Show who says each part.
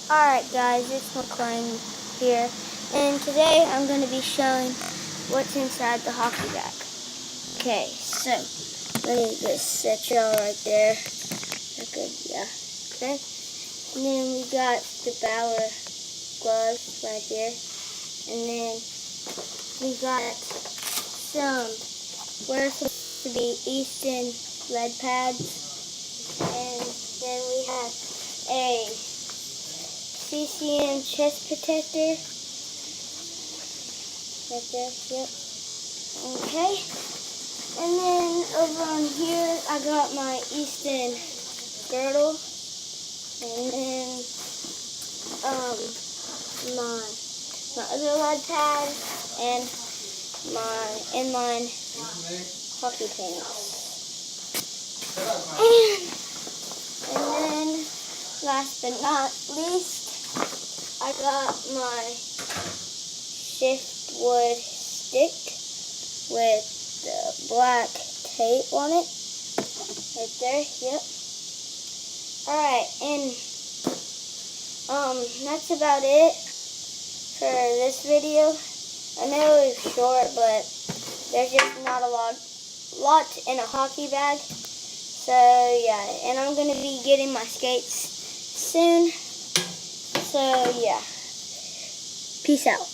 Speaker 1: Alright guys, it's McClain here, and today I'm going to be showing what's inside the hockey bag. Okay, so let me just set y'all right there. Good, yeah. Okay, and then we got the Bauer gloves right here, and then we got some, what are supposed to be Easton lead pads, and then we have a CCM chest protector. Right there, yep. Okay. And then over on here, I got my Easton girdle. And then, my other lead pad and my inline hockey pants. And then, last but not least, I got my Shiftwood stick with the black tape on it. Right there, yep. Alright, and that's about it for this video. I know it was short, but there's just not a lot in a hockey bag. So yeah, and I'm gonna be getting my skates soon. So yeah. Peace out.